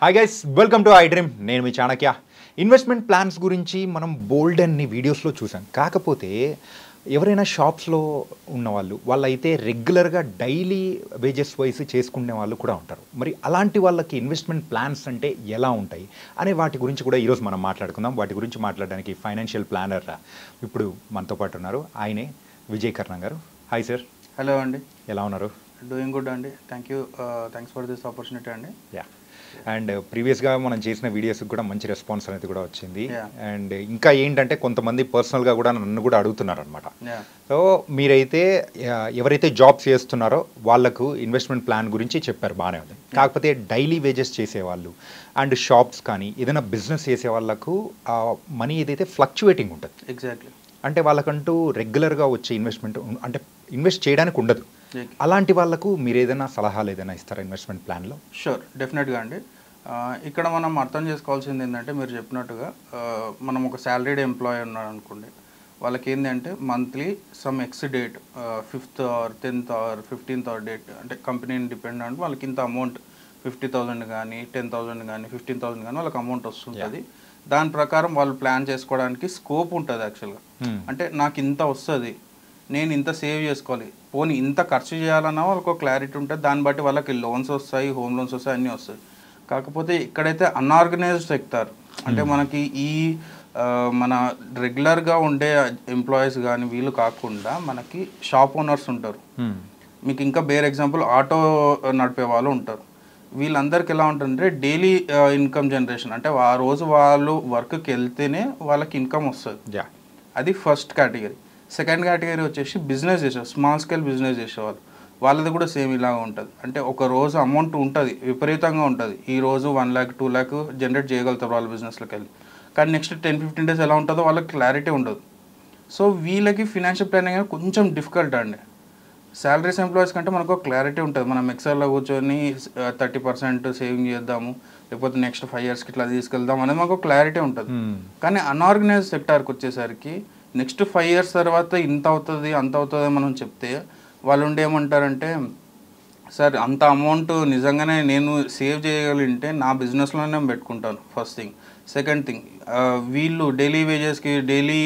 Hi guys, welcome to iDream. నేను మీ Chanakya. Investment plans గురించి మనం బోల్డ్ అన్ని వీడియోస్లో చూసాం. కాకపోతే ఎవరైనా షాప్స్లో ఉన్న వాళ్ళైతే రెగ్యులర్గా డైలీ వేజెస్ వైస్ చేసుకునే వాళ్ళు కూడా ఉంటారు. మరి అలాంటి వాళ్ళకి ఇన్వెస్ట్మెంట్ ప్లాన్స్ అంటే ఎలా ఉంటాయి అనే వాటి గురించి కూడా ఈరోజు మనం మాట్లాడుకుందాం. వాటి గురించి మాట్లాడడానికి ఫైనాన్షియల్ ప్లానర్ ఇప్పుడు మనతో పాటు ఉన్నారు. ఆయనే విజయ్ కర్ణ గారు. Hi sir. హలో అండి, ఎలా ఉన్నారు? డూయింగ్ గుడ్ అండి. థ్యాంక్స్ ఫర్ దిస్ ఆపర్చునిటీ అండి. యా, అండ్ ప్రీవియస్గా మనం చేసిన వీడియోస్కి కూడా మంచి రెస్పాన్స్ అనేది కూడా వచ్చింది. అండ్ ఇంకా ఏంటంటే కొంతమంది పర్సనల్గా కూడా నన్ను కూడా అడుగుతున్నారు అనమాట. సో మీరైతే ఎవరైతే జాబ్స్ చేస్తున్నారో వాళ్ళకు ఇన్వెస్ట్మెంట్ ప్లాన్ గురించి చెప్పారు, బాగానే ఉంది. కాకపోతే డైలీ వేజెస్ చేసేవాళ్ళు అండ్ షాప్స్ కానీ ఏదైనా బిజినెస్ చేసే వాళ్ళకు మనీ ఏదైతే ఫ్లక్చువేటింగ్ ఉంటుంది. ఎగ్జాక్ట్లీ. అంటే వాళ్ళకంటూ రెగ్యులర్గా వచ్చే ఇన్వెస్ట్మెంట్ అంటే ఇన్వెస్ట్ చేయడానికి ఉండదు. అలాంటి వాళ్ళకు మీరు ఏదైనా సలహాలు ఏదైనా ఇస్తారా ఇన్వెస్ట్మెంట్ ప్లాన్లో? షూర్, డెఫినెట్గా అండి. ఇక్కడ మనం అర్థం చేసుకోవాల్సింది ఏంటంటే, మీరు చెప్పినట్టుగా మనం ఒక శాలరీడ్ ఎంప్లాయీ ఉన్నాడు అనుకోండి, వాళ్ళకి ఏంటంటే monthly some X date 5th or 10th or 15th or date, అంటే కంపెనీని డిపెండ్ అంటే వాళ్ళకి ఇంత అమౌంట్ 50,000 కానీ 10,000 కానీ 15,000 కానీ వాళ్ళకి అమౌంట్ వస్తుంటుంది. దాని ప్రకారం వాళ్ళు ప్లాన్ చేసుకోవడానికి స్కోప్ ఉంటుంది యాక్చువల్గా. అంటే నాకు ఇంత వస్తుంది, నేను ఇంత సేవ్ చేసుకోవాలి, పోనీ ఇంత ఖర్చు చేయాలన్నా వాళ్ళకు క్లారిటీ ఉంటుంది. దాన్ని బట్టి వాళ్ళకి లోన్స్ వస్తాయి, హోమ్ లోన్స్ వస్తాయి, అన్నీ వస్తాయి. కాకపోతే ఇక్కడైతే అన్ఆర్గనైజ్డ్ సెక్టార్, అంటే మనకి ఈ మన రెగ్యులర్గా ఉండే ఎంప్లాయీస్ కానీ వీళ్ళు కాకుండా మనకి షాప్ ఓనర్స్ ఉంటారు. మీకు ఇంకా బేర్ ఎగ్జాంపుల్ ఆటో నడిపే వాళ్ళు ఉంటారు. వీళ్ళందరికీ ఎలా ఉంటుందంటే డైలీ ఇన్కమ్ జనరేషన్, అంటే ఆ రోజు వాళ్ళు వర్క్కి వెళ్తేనే వాళ్ళకి ఇన్కమ్ వస్తుంది. అది ఫస్ట్ కేటగిరీ. సెకండ్ కేటగిరీ వచ్చేసి బిజినెస్ చేసేవారు, స్మాల్ స్కేల్ బిజినెస్ చేసేవాళ్ళు. వాళ్ళది కూడా సేమ్ ఇలాగ ఉంటుంది. అంటే ఒక రోజు అమౌంట్ ఉంటుంది, విపరీతంగా ఉంటుంది. ఈ రోజు 1 lakh 2 lakh జనరేట్ చేయగలుగుతారు వాళ్ళ బిజినెస్లోకి వెళ్ళి. కానీ నెక్స్ట్ 10-15 days ఎలా ఉంటుందో వాళ్ళకి క్లారిటీ ఉండదు. సో వీళ్ళకి ఫినాన్షియల్ ప్లానింగ్ కొంచెం డిఫికల్ట్ అండి. శాలరీస్ ఎంప్లాయీస్ కంటే మనకు క్లారిటీ ఉంటుంది. మనం ఎక్సెల్లో కూర్చొని 30% సేవింగ్ చేద్దాము, లేకపోతే నెక్స్ట్ 5 yearsకి ఇట్లా తీసుకెళ్దాం అనేది మనకు క్లారిటీ ఉంటుంది. కానీ అన్ఆర్గనైజ్ సెక్టార్కి వచ్చేసరికి నెక్స్ట్ 5 years తర్వాత ఇంత అవుతుంది అంత అవుతుంది మనం చెప్తే వాళ్ళు ఉండి ఏమంటారంటే, సార్ అంత అమౌంట్ నిజంగానే నేను సేవ్ చేయగలిగితే నా బిజినెస్లోనే పెట్టుకుంటాను, ఫస్ట్ థింగ్. సెకండ్ థింగ్, వీళ్ళు డైలీ వేజెస్కి daily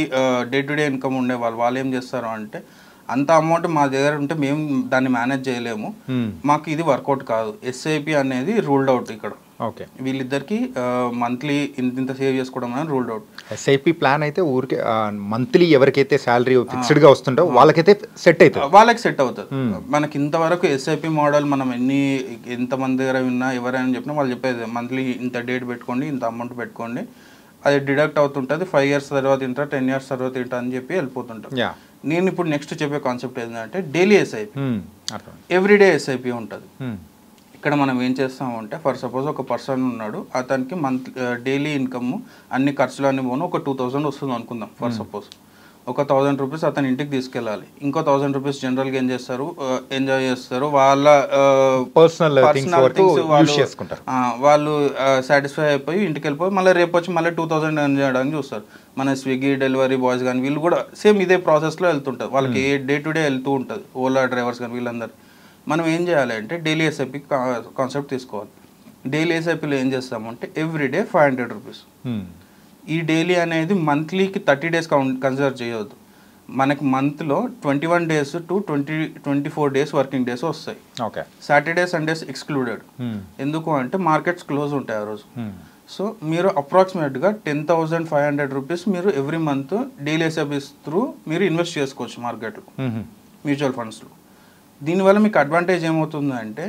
day to day income ఉండే వాళ్ళు ఏం చేస్తారు అంటే, అంత అమౌంట్ మా దగ్గర ఉంటే మేము దాన్ని మేనేజ్ చేయలేము, మాకు ఇది వర్కౌట్ కాదు, ఎస్ఐపి అనేది రూల్డ్ అవుట్ ఇక్కడ. ఓకే, వీళ్ళిద్దరికి మంత్లీ ఇంత సేవ్ చేసుకోవడం అనేది రూల్డ్ అవుట్. ఎస్ఐపి ప్లాన్ అయితే ఊరికే మంత్లీ ఎవరికైతే శాలరీ ఫిక్స్డ్గా వస్తుందో వాళ్ళకైతే సెట్ అవుతుంది, వాళ్ళకి సెట్ అవుతుంది. మనకి ఇంతవరకు ఎస్ఐపి మోడల్ మనం ఎంతమంది దగ్గర విన్నా ఎవరైనా చెప్పినా వాళ్ళు చెప్పేది మంత్లీ ఇంత డేట్ పెట్టుకోండి, ఇంత అమౌంట్ పెట్టుకోండి, అది డిడక్ట్ అవుతుంటుంది, 5 years తర్వాత ఇంత 10 years తర్వాత ఇంత అని చెప్పి వెళ్ళిపోతుంటారు. నేను ఇప్పుడు నెక్స్ట్ చెప్పే కాన్సెప్ట్ ఏంటంటే డైలీ ఎస్ఐపి, ఎవ్రీడే ఎస్ఐపి ఉంటుంది. ఇక్కడ మనం ఏం చేస్తామంటే, ఫర్ సపోజ్ ఒక పర్సన్ ఉన్నాడు, అతనికి డైలీ ఇన్కమ్ అన్ని ఖర్చులు అన్ని పోను ఒక 2,000 వస్తుంది అనుకుందాం. ఫర్ సపోజ్ ఒక 1,000 rupees అతను ఇంటికి తీసుకెళ్ళాలి, ఇంకో 1,000 rupees జనరల్గా ఏం చేస్తారు, ఎంజాయ్ చేస్తారు, వాళ్ళ పర్సనల్ వాళ్ళు సాటిస్ఫై అయిపోయి ఇంటికి వెళ్ళిపోయి మళ్ళీ రేపు వచ్చి మళ్ళీ 2,000 ఎర్న్ చేయడానికి చూస్తారు. మన స్విగ్గీ డెలివరీ బాయ్స్ కానీ వీళ్ళు కూడా సేమ్ ఇదే ప్రాసెస్లో వెళ్తుంటారు. వాళ్ళకి డే టు డే వెళ్తూ ఉంటుంది, ఓలా డ్రైవర్స్ కానీ వీళ్ళందరూ. మనం ఏం చేయాలి అంటే డైలీ ఎస్ఐపి కాన్సెప్ట్ తీసుకోవాలి. డైలీ ఎస్ఐపిలో ఏం చేస్తామంటే ఎవ్రీడే 500 rupees. ఈ డైలీ అనేది మంత్లీకి 30 days కన్సిడర్ చేయవద్దు. మనకి మంత్లో 21 days to 24 days working days వస్తాయి. Okay, Saturday Sundays excluded. ఎందుకు అంటే మార్కెట్స్ క్లోజ్ ఉంటాయి ఆ రోజు. సో మీరు అప్రాక్సిమేట్గా 10,500 rupees మీరు every month daily SIPs through మీరు ఇన్వెస్ట్ చేసుకోవచ్చు మార్కెట్లో, మ్యూచువల్ ఫండ్స్లో. దీనివల్ల మీకు అడ్వాంటేజ్ ఏమవుతుందంటే,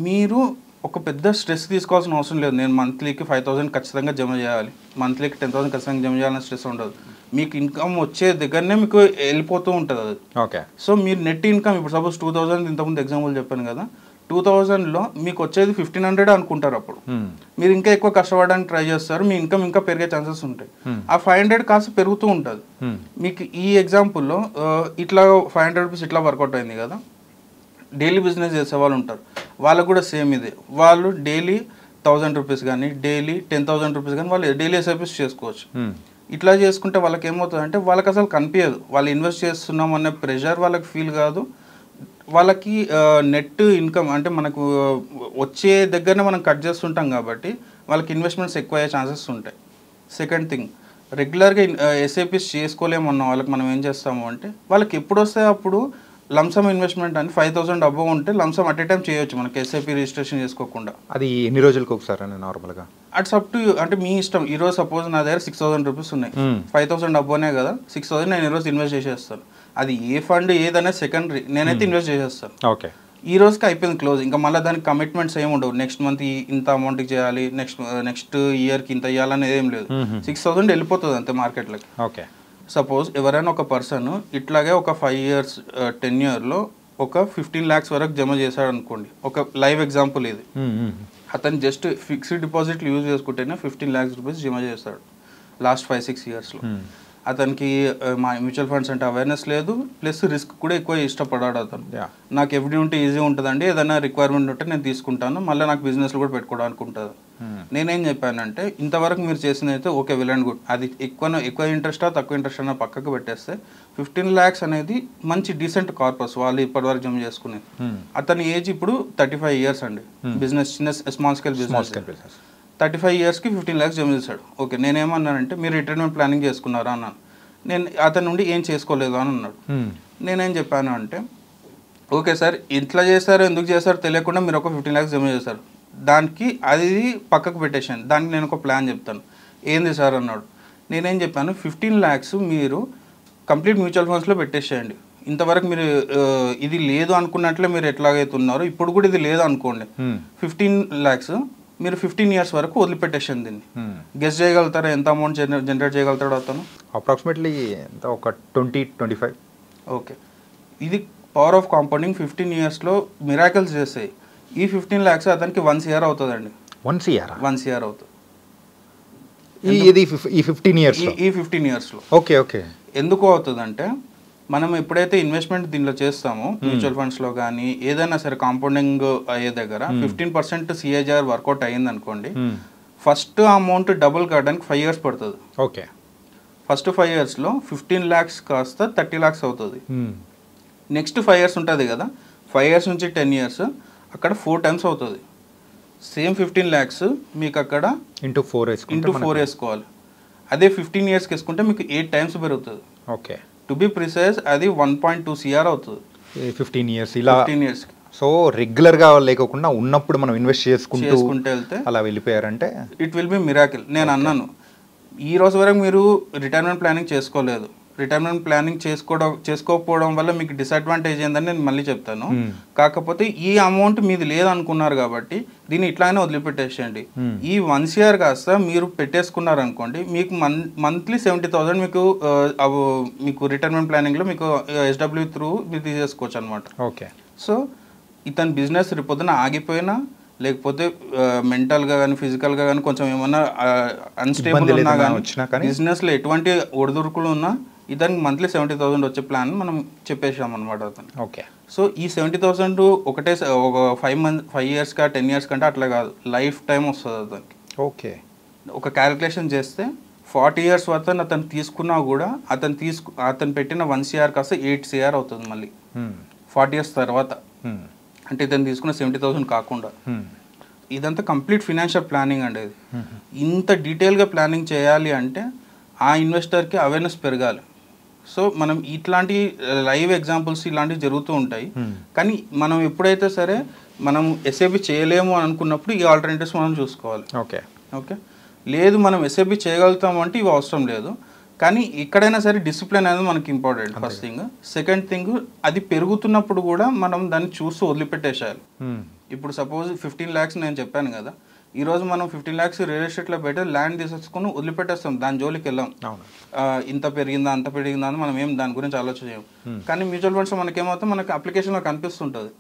మీరు ఒక పెద్ద స్ట్రెస్ తీసుకోవాల్సిన అవసరం లేదు. నేను మంత్లీకి 5,000 ఖచ్చితంగా జమ చేయాలి, మంత్లీకి 10,000 ఖచ్చితంగా జమ చేయాలని స్ట్రెస్ ఉండదు. మీకు ఇన్కమ్ వచ్చే దగ్గరనే మీకు వెళ్ళిపోతూ ఉంటుంది అది. ఓకే, సో మీరు నెట్ ఇన్కమ్ ఇప్పుడు సపోజ్ 2,000 ఇంతకుముందు ఎగ్జాంపుల్ చెప్పాను కదా, 2,000లో మీకు వచ్చేది 1,500 అనుకుంటారు. అప్పుడు మీరు ఇంకా ఎక్కువ కష్టపడడానికి ట్రై చేస్తారు, మీ ఇన్కమ్ ఇంకా పెరిగే ఛాన్సెస్ ఉంటాయి. ఆ 500 కాస్త పెరుగుతూ ఉంటుంది. మీకు ఈ ఎగ్జాంపుల్లో ఇట్లా 500 rupees ఇట్లా వర్కౌట్ అయింది కదా. డైలీ బిజినెస్ చేసే వాళ్ళు ఉంటారు, వాళ్ళకు కూడా సేమ్ ఇదే. వాళ్ళు డైలీ 1,000 rupees కానీ డైలీ 10,000 rupees కానీ వాళ్ళు డైలీ ఎస్ఐపిస్ చేసుకోవచ్చు. ఇట్లా చేసుకుంటే వాళ్ళకి ఏమవుతుంది అంటే వాళ్ళకి అసలు కనిపించదు, వాళ్ళు ఇన్వెస్ట్ చేస్తున్నాం అనే ప్రెషర్ వాళ్ళకి ఫీల్ కాదు. వాళ్ళకి నెట్ ఇన్కమ్ అంటే మనకు వచ్చే దగ్గరనే మనం కట్ చేస్తుంటాం కాబట్టి వాళ్ళకి ఇన్వెస్ట్మెంట్స్ ఎక్కువ అయ్యే ఛాన్సెస్ ఉంటాయి. సెకండ్ థింగ్, రెగ్యులర్గా ఎస్ఐపిస్ చేసుకోలేమన్న వాళ్ళకి మనం ఏం చేస్తాము అంటే వాళ్ళకి ఎప్పుడు వస్తే అప్పుడు లంసమ్ ఇన్వెస్ట్మెంట్ అని 5,000 అబోవ్ ఉంటే లంసమ్ అట్ ఏ టైం చేయొచ్చు మనకి ఎస్ఐపి రిజిస్ట్రేషన్ చేసుకోకుండా. అది ఎన్ని రోజులకు ఒకసారి అని నార్మల్గా? అట్స్ అప్ టు అంటే మీ ఇష్టం. ఈరోజు సపోజ్ నా దగ్గర 6,000 రూపీస్ ఉన్నాయి, 5,000 అబ్బోనే కదా, 6,000 నేను ఈరోజు ఇన్వెస్ట్ చేసేస్తాను. అది ఏ ఫండ్ ఏదైనా సెకండరీ, నేనైతే ఇన్వెస్ట్ చేసేస్తాను. ఓకే, ఈ రోజుకి అయిపోయింది క్లోజ్. ఇంకా మళ్ళీ దానికి కమిట్మెంట్స్ ఏమి ఉండవు. నెక్స్ట్ మంత్ ఇంత అమౌంట్కి చేయాలి, నెక్స్ట్ ఇయర్కి ఇంత ఇవ్వాలనేది ఏం లేదు. 6,000 వెళ్ళిపోతుంది అంతే మార్కెట్లోకి. ఓకే, సపోజ్ ఎవరైనా ఒక పర్సన్ ఇట్లాగే ఒక 5 years 10 yearలో ఒక 15 lakhs వరకు జమ చేశాడు అనుకోండి. ఒక లైవ్ ఎగ్జాంపుల్ ఇది. అతను జస్ట్ ఫిక్స్డ్ డిపాజిట్లు యూజ్ చేసుకుంటేనే 15 lakhs రూపీస్ జమ చేస్తాడు లాస్ట్ 5-6 yearsలో. అతనికి మా మ్యూచువల్ ఫండ్స్ అంటే అవేర్నెస్ లేదు, ప్లస్ రిస్క్ కూడా ఎక్కువ ఇష్టపడాడు అతను. నాకు ఎఫ్డీ ఉంటే ఈజీ ఉంటుందండి, ఏదైనా రిక్వైర్మెంట్ ఉంటే నేను తీసుకుంటాను, మళ్ళీ నాకు బిజినెస్లో కూడా పెట్టుకోవడానికి ఉంటుంది. నేనేం చెప్పానంటే ఇంతవరకు మీరు చేసింది అయితే ఓకే, వెల్ అండ్ గుడ్. అది ఎక్కువ ఇంట్రెస్టా తక్కువ ఇంట్రెస్ట్ అన్న పక్కకు పెట్టేస్తే 15 lakhs అనేది మంచి డీసెంట్ కార్పస్ వాళ్ళు ఇప్పటివరకు జమ చేసుకునేది. అతని ఏజ్ ఇప్పుడు 35 years అండి. బిజినెస్ చిన్న స్మాల్ స్కేల్ బిజినెస్ 35 yearsకి 15 lakhs జమ చేశాడు. ఓకే, నేనేమన్నానంటే మీరు రిటైర్మెంట్ ప్లానింగ్ చేసుకున్నారా అన్నాను. నేను అతని నుండి ఏం చేసుకోలేదు అని అన్నాడు. నేనేం చెప్పాను అంటే ఓకే సార్, ఇట్లా చేశారు ఎందుకు చేశారు తెలియకుండా మీరు ఒక 15 lakhs జమ చేశారు, దానికి అది పక్కకు పెట్టేసాను, దానికి నేను ఒక ప్లాన్ చెప్తాను. ఏంది సార్ అన్నాడు. నేనేం చెప్పాను, 15 lakhs మీరు కంప్లీట్ మ్యూచువల్ ఫండ్స్లో పెట్టేసేయండి. ఇంతవరకు మీరు ఇది లేదు అనుకున్నట్లే మీరు ఎట్లాగైతే ఉన్నారో ఇప్పుడు కూడా ఇది లేదు అనుకోండి. 15 lakhs మీరు 15 years వరకు వదిలిపెట్టేసాను. దీన్ని గెస్ చేయగలుగుతారా ఎంత అమౌంట్ జనరేట్ చేయగలుగుతాడు అతను? అప్రాక్సిమేట్లీ ఒక 20-25. ఓకే, ఇది పవర్ ఆఫ్ కాంపౌండింగ్. 15 yearsలో మిరాకిల్స్ చేస్తాయి. ఈ 15 lakhs అతనికి 1 year అవుతుందండి. 1 year అవుతుంది ఈ 15 yearsలో. ఈ 15 yearsలో. Okay okay. ఎందుకు అవుతుందంటే మనం ఎప్పుడైతే ఇన్వెస్ట్మెంట్ దీనిలో చేస్తామో మ్యూచువల్ ఫండ్స్లో కానీ ఏదైనా సరే కాంపౌండింగ్ అయ్యే దగ్గర 15% CAGR వర్కౌట్ అయ్యింది అనుకోండి, ఫస్ట్ అమౌంట్ డబుల్ కావడానికి 5 years పడుతుంది. ఓకే, ఫస్ట్ 5 yearsలో 15 lakhs కాస్త 30 lakhs అవుతుంది. నెక్స్ట్ 5 years ఉంటుంది కదా, 5 years నుంచి 10 years అక్కడ 4 times అవుతుంది. సేమ్ 15 lakhs మీకు అక్కడ ఇంటూ 4 వేసుకోవాలి. అదే 15 yearsకి వేసుకుంటే మీకు 8 times పెరుగుతుంది. ఓకే, టు బి ప్రిసైజ్ అది 1.2 CR అవుతుంది 15 years ఇలా. 15 yearsకి. సో రెగ్యులర్గా లేకుండా ఉన్నప్పుడు మనం ఇన్వెస్ట్ చేసుకుంటూ వెళ్తే అలా వెళ్ళిపోయారంటే ఇట్ విల్ బి మిరాకిల్. నేను అన్నాను ఈ రోజు వరకు మీరు రిటైర్మెంట్ ప్లానింగ్ చేసుకోలేదు, రిటైర్మెంట్ ప్లానింగ్ చేసుకోకపోవడం వల్ల మీకు డిసడ్వాంటేజ్ ఏందని నేను మళ్ళీ చెప్తాను. కాకపోతే ఈ అమౌంట్ మీది లేదనుకున్నారు కాబట్టి దీన్ని ఇట్లానే వదిలిపెట్టేసేయండి. ఈ 1 year కాస్త మీరు పెట్టేసుకున్నారు అనుకోండి, మీకు మంత్లీ 70,000 మీకు రిటైర్మెంట్ ప్లానింగ్లో మీకు SW త్రూ మీరు తీసేసుకోవచ్చు అనమాట. ఓకే, సో ఇతని బిజినెస్ రేపొద్దున ఆగిపోయినా లేకపోతే మెంటల్గా కానీ ఫిజికల్గా కానీ కొంచెం ఏమన్నా అన్స్టేబుల్ ఉన్నా కానీ బిజినెస్లో ఎటువంటి ఒడిదుడుకులు ఉన్నా ఇతనికి మంత్లీ 70,000 వచ్చే ప్లాన్ మనం చెప్పేసాం అనమాట అతను. ఓకే, సో ఈ 70,000 ఒకటే ఒక 5 years 10 years కంటే అట్లా కాదు, లైఫ్ టైం వస్తుంది అతనికి. ఓకే, ఒక క్యాలిక్యులేషన్ చేస్తే 40 years వరకు అతను తీసుకున్నా కూడా అతను పెట్టిన 1 CR కాస్త 8 CR అవుతుంది మళ్ళీ 40 years తర్వాత. అంటే ఇతను తీసుకున్న 70,000 కాకుండా. ఇదంతా కంప్లీట్ ఫినాన్షియల్ ప్లానింగ్ అండి. ఇది ఇంత డీటెయిల్గా ప్లానింగ్ చేయాలి అంటే ఆ ఇన్వెస్టర్కి అవేర్నెస్ పెరగాలి. సో మనం ఇట్లాంటి లైవ్ ఎగ్జాంపుల్స్ ఇలాంటివి జరుగుతూ ఉంటాయి. కానీ మనం ఎప్పుడైతే సరే మనం SIP చేయలేము అని అనుకున్నప్పుడు ఈ ఆల్టర్నేటివ్స్ మనం చూసుకోవాలి. ఓకే ఓకే, లేదు మనం SIP చేయగలుగుతాము అంటే ఇవి అవసరం లేదు. కానీ ఎక్కడైనా సరే డిసిప్లిన్ అనేది మనకి important first thing. Second thing, అది పెరుగుతున్నప్పుడు కూడా మనం దాన్ని చూస్తూ వదిలిపెట్టేసేయాలి. ఇప్పుడు సపోజ్ 15 lakhs నేను చెప్పాను కదా, ఈరోజు మనం 15 lakhs రియల్ ఎస్టేట్లో పెట్టి ల్యాండ్ తీసేసుకుని వదిలిపెట్టేస్తాం, దాని జోలికి వెళ్ళాం. ఇంత పెరిగిందా అంత పెరిగిందా అని మనం ఏం దాని గురించి ఆలోచన చేయం. కానీ మ్యూచువల్ ఫండ్స్ మనకేమవుతుంది, మనకి అప్లికేషన్లో కనిపిస్తుంటుంది,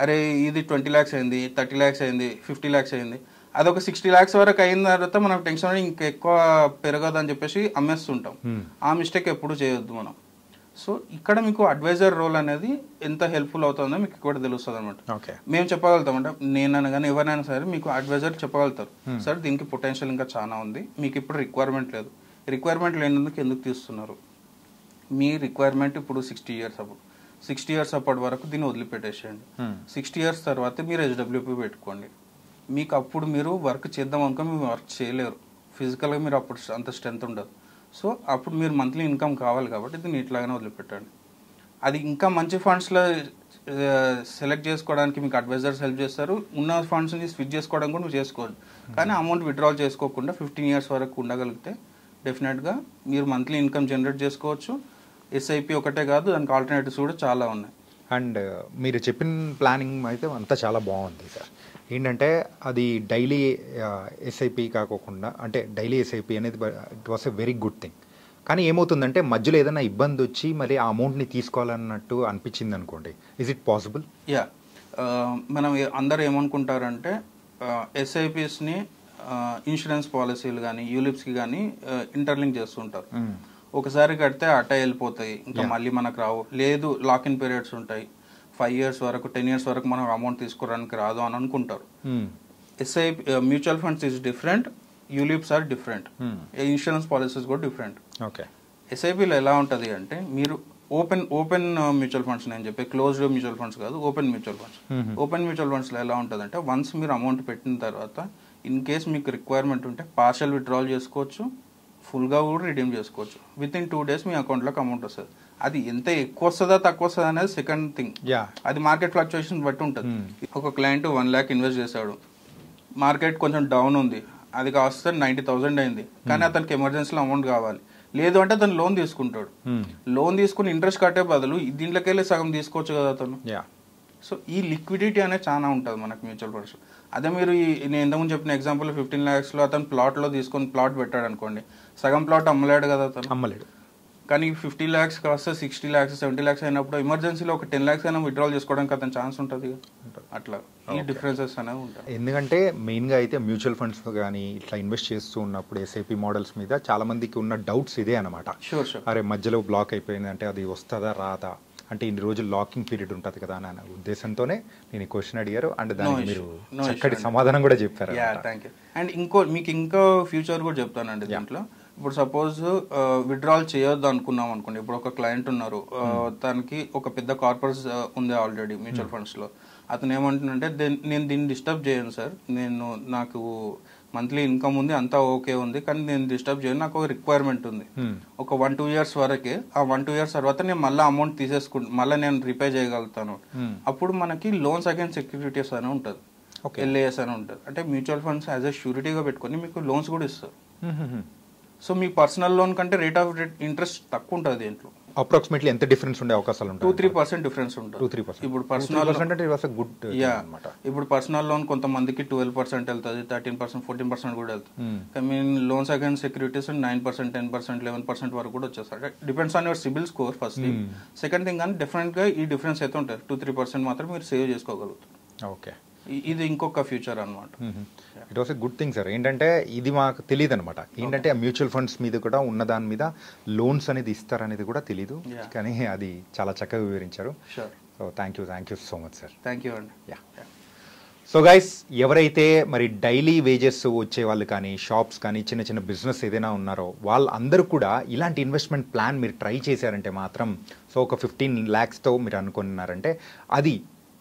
అరే ఇది 20 lakhs అయింది, 30 lakhs అయింది, 50 lakhs అయింది. అదొక 60 lakhs వరకు అయిన తర్వాత మనకు టెన్షన్ ఇంకా ఎక్కువ పెరగదు అని చెప్పేసి అమ్మేస్తుంటాం. ఆ మిస్టేక్ ఎప్పుడు చేయొద్దు మనం. సో ఇక్కడ మీకు అడ్వైజర్ రోల్ అనేది ఎంత హెల్ప్ఫుల్ అవుతుందో మీకు కూడా తెలుస్తుంది అనమాట. మేము చెప్పగలుగుతాం అంటే నేనైనా కానీ ఎవరైనా సరే మీకు అడ్వైజర్ చెప్పగలుగుతారు, సార్ దీనికి పొటెన్షియల్ ఇంకా చాలా ఉంది, మీకు ఇప్పుడు రిక్వైర్మెంట్ లేదు, రిక్వైర్మెంట్ లేనందుకు ఎందుకు తీస్తున్నారు, మీ రిక్వైర్మెంట్ ఇప్పుడు 60 years అప్పుడు 60 ఇయర్స్ అప్పటి వరకు దీన్ని వదిలిపెట్టేసేయండి. 60 ఇయర్స్ తర్వాత మీరు HWP పెట్టుకోండి. మీకు అప్పుడు మీరు వర్క్ చేద్దాం అనుకో మీరు వర్క్ చేయలేరు, ఫిజికల్గా మీరు అప్పుడు అంత స్ట్రెంత్ ఉండదు. సో అప్పుడు మీరు మంత్లీ ఇన్కమ్ కావాలి కాబట్టి దీన్ని ఇట్లాగానే వదిలిపెట్టండి. అది ఇంకా మంచి ఫండ్స్లో సెలెక్ట్ చేసుకోవడానికి మీకు అడ్వైజర్స్ హెల్ప్ చేస్తారు. ఉన్న ఫండ్స్ని స్విచ్ చేసుకోవడానికి కూడా మీరు చేసుకోవచ్చు. కానీ అమౌంట్ విత్డ్రాల్ చేసుకోకుండా 15 ఇయర్స్ వరకు ఉండగలిగితే డెఫినెట్గా మీరు మంత్లీ ఇన్కమ్ జనరేట్ చేసుకోవచ్చు. SIP ఒకటే కాదు, దానికి ఆల్టర్నేటివ్స్ కూడా చాలా ఉన్నాయి. అండ్ మీరు చెప్పిన ప్లానింగ్ అయితే అంతా చాలా బాగుంది సార్. ఏంటంటే అది డైలీ SIP కాకోకుండా, అంటే డైలీ SIP అనేది it was a very good thing. కానీ ఏమవుతుందంటే మధ్యలో ఏదైనా ఇబ్బంది వచ్చి మరి ఆ అమౌంట్ని తీసుకోవాలన్నట్టు అనిపించింది అనుకోండి, ఇస్ ఇట్ పాసిబుల్? యా, మనం అందరూ ఏమనుకుంటారంటే SIPస్ని ఇన్సూరెన్స్ పాలసీలు కానీ యూలిప్స్కి కానీ ఇంటర్లింక్ చేస్తుంటారు. ఒకసారి కడితే అట్ట వెళ్ళిపోతాయి, ఇంకా మళ్ళీ మనకు రావు. లేదు, లాక్ ఇన్ పీరియడ్స్ ఉంటాయి, 5 ఇయర్స్ వరకు 10 ఇయర్స్ వరకు మనం అమౌంట్ తీసుకోవడానికి రాదు అని అనుకుంటారు. SIP mutual funds is different, ULIPs are different, insurance policies కూడా డిఫరెంట్. ఓకే. SIPలో ఎలా ఉంటుంది అంటే మీరు ఓపెన్ మ్యూచువల్ ఫండ్స్, నేను చెప్పే క్లోజ్డ్ మ్యూచువల్ ఫండ్స్ కాదు, open mutual funds. Open mutual ఫండ్స్లో ఎలా ఉంటుంది అంటే వన్స్ మీరు అమౌంట్ పెట్టిన తర్వాత ఇన్ కేస్ మీకు రిక్వైర్మెంట్ ఉంటే పార్షల్ విత్డ్రాల్ చేసుకోవచ్చు, ఫుల్గా కూడా రిడీమ్ చేసుకోవచ్చు. విత్ ఇన్ 2 days మీ అకౌంట్లోకి అమౌంట్ వస్తుంది. అది ఎంత ఎక్కువ వస్తుందా తక్కువ వస్తుందా అనేది సెకండ్ థింగ్. అది మార్కెట్ ఫ్లక్చుయేషన్ బట్టి ఉంటుంది. ఒక క్లయింట్ 1 lakh ఇన్వెస్ట్ చేశాడు, మార్కెట్ కొంచెం డౌన్ ఉంది, అది కాస్త 90,000 అయింది, కానీ అతనికి ఎమర్జెన్సీలో అమౌంట్ కావాలి. లేదు అంటే అతను లోన్ తీసుకుంటాడు. లోన్ తీసుకుని ఇంట్రెస్ట్ కట్టే బదులు దీంట్లోకి వెళ్ళి సగం తీసుకోవచ్చు కదా అతను. సో ఈ లిక్విడిటీ అనేది చాలా ఉంటుంది మనకు మ్యూచువల్ ఫండ్స్. అదే మీరు నేను ఇంతకుముందు చెప్పిన ఎగ్జాంపుల్ 15 lakhsలో అతను ప్లాట్లో తీసుకొని ప్లాట్ పెట్టాడు అనుకోండి, సగం ప్లాట్ అమ్మలేడు కదా అతను, అమ్మలేడు. కానీ 50 lakhs కాస్త 60 lakhs 70 lakhs అయినప్పుడు ఎమర్జెన్సీలో ఒక 10 lakhs అయినా విత్డ్రాల్ చేసుకోవడానికి అతను ఛాన్స్ ఉంటుంది. అట్లా ఈ డిఫరెన్సెస్ అనేవి ఉంటాయి. ఎందుకంటే మెయిన్గా అయితే మ్యూచువల్ ఫండ్స్ కానీ ఇట్లా ఇన్వెస్ట్ చేస్తూ ఉన్నప్పుడు SIP మోడల్స్ మీద చాలా మందికి ఉన్న డౌట్స్ ఇదే అనమాట. అరే మధ్యలో బ్లాక్ అయిపోయింది అంటే అది వస్తుందా రాదా, అంటే ఇన్ని రోజులు లాకింగ్ పీరియడ్ ఉంటుంది కదా అన్న ఉద్దేశంతోనే నేను ఈ క్వశ్చన్ అడిగారు. అండ్ దానికి మీరు చక్కటి సమాధానం కూడా చెప్పారు. Thank you. అండ్ మీకు ఇంకా ఫ్యూచర్ కూడా చెప్తానండి దీంట్లో. ఇప్పుడు సపోజ్ విత్డ్రాల్ చేయొద్దు అనుకున్నాం అనుకోండి, ఇప్పుడు ఒక క్లయింట్ ఉన్నారు, తనకి ఒక పెద్ద కార్పొరేట్ ఉంది ఆల్రెడీ మ్యూచువల్ ఫండ్స్లో. అతను ఏమంటుందంటే నేను దీన్ని డిస్టర్బ్ చేయను సార్, నాకు మంత్లీ ఇన్కమ్ ఉంది, అంతా ఓకే ఉంది, కానీ నేను డిస్టర్బ్ చేయను, నాకు ఒక రిక్వైర్మెంట్ ఉంది, ఒక 1-2 years వరకే. ఆ 1-2 years తర్వాత నేను మళ్ళీ అమౌంట్ మళ్ళీ నేను రిపే చేయగలుగుతాను. అప్పుడు మనకి లోన్స్ అగైన్స్ సెక్యూరిటీస్ అని ఉంటుంది, LAS అని ఉంటుంది. అంటే మ్యూచువల్ ఫండ్స్ యాజ్ ఎ షూరిటీగా పెట్టుకొని మీకు లోన్స్ కూడా ఇస్తారు. సో మీ పర్సనల్ లోన్ కంటే రేట్ ఆఫ్ ఇంట్రెస్ట్ తక్కువ ఉంటుంది దీంట్లో. అప్రాక్సిమేట్లీ ఎంత డిఫరెన్స్ ఉండే అవకాశాలు ఉంటాయి? 2-3% డిఫరెన్స్ ఉంటుంది. 2-3%. ఇప్పుడు పర్సనల్ గుడ్. ఇప్పుడు పర్సనల్ లోన్ కొంతమందికి 12% వెళ్తుంది, 13%, 14% కూడా వెళ్తుంది. I mean loans against securities 9%, 10%, 11% వరకు కూడా వచ్చేస్తారు. Depends on your CIBIL score first thing. Second thing కానీ డెఫినెట్ గా ఈ డిఫరెన్స్ అయితే ఉంటుంది. 2-3% మాత్రం మీరు సేవ్ చేసుకోగలుగుతారు. ఓకే, ఇది ఇంకొక ఫ్యూచర్ అనమాట. It was a good thing sir. ఏంటంటే ఇది మాకు తెలియదు అనమాట. ఏంటంటే ఆ మ్యూచువల్ ఫండ్స్ మీద కూడా ఉన్న దాని మీద లోన్స్ అనేది ఇస్తారనేది కూడా తెలీదు, కానీ అది చాలా చక్కగా వివరించారు. So thank you so much sir. Thank you అండి. సో గైస్, ఎవరైతే మరి డైలీ వేజెస్ వచ్చే వాళ్ళు కానీ షాప్స్ కానీ చిన్న చిన్న బిజినెస్ ఏదైనా ఉన్నారో వాళ్ళందరూ కూడా ఇలాంటి ఇన్వెస్ట్మెంట్ ప్లాన్ మీరు ట్రై చేశారంటే మాత్రం, సో ఒక 15 lakhsతో మీరు అనుకున్నారంటే అది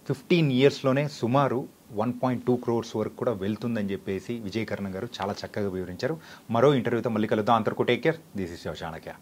15 yearsలోనే సుమారు 1.2 crores వరకు కూడా వెళ్తుందని చెప్పేసి విజయకర్ణ గారు చాలా చక్కగా వివరించారు. మరో ఇంటర్వ్యూతో మళ్ళీ కలుద్దాం. అంతవరకు take care. This is your Chanakya.